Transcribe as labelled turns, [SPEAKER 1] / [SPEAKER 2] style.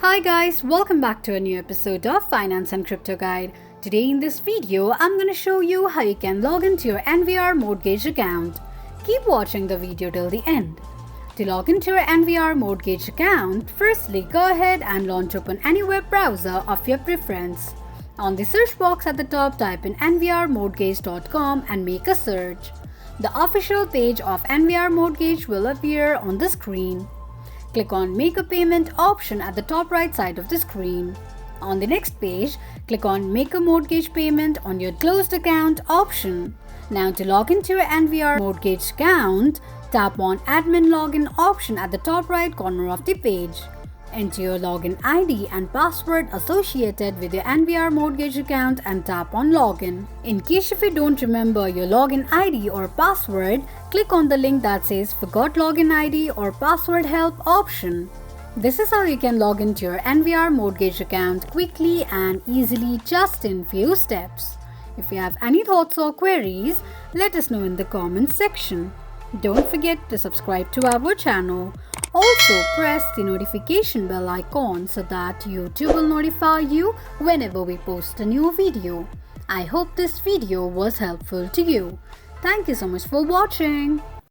[SPEAKER 1] Hi guys, welcome back to a new episode of Finance and Crypto Guide. Today in this video, I'm going to show you how you can log into your NVR Mortgage account. Keep watching the video till the end. To log into your NVR Mortgage account, firstly go ahead and launch open any web browser of your preference. On the search box at the top, type in nvrmortgage.com and make a search. The official page of NVR Mortgage will appear on the screen. Click on Make a Payment option at the top right side of the screen. On the next page, click on Make a Mortgage Payment on your closed account option. Now to log into your NVR Mortgage account, tap on Admin Login option at the top right corner of the page. Enter your login ID and password associated with your NVR Mortgage account and tap on Login. In case if you don't remember your login ID or password, click on the link that says Forgot Login ID or Password Help option. This is how you can log into your NVR Mortgage account quickly and easily just in few steps. If you have any thoughts or queries, let us know in the comments section. Don't forget to subscribe to our channel. Also, press the notification bell icon so that YouTube will notify you whenever we post a new video. I hope this video was helpful to you. Thank you so much for watching.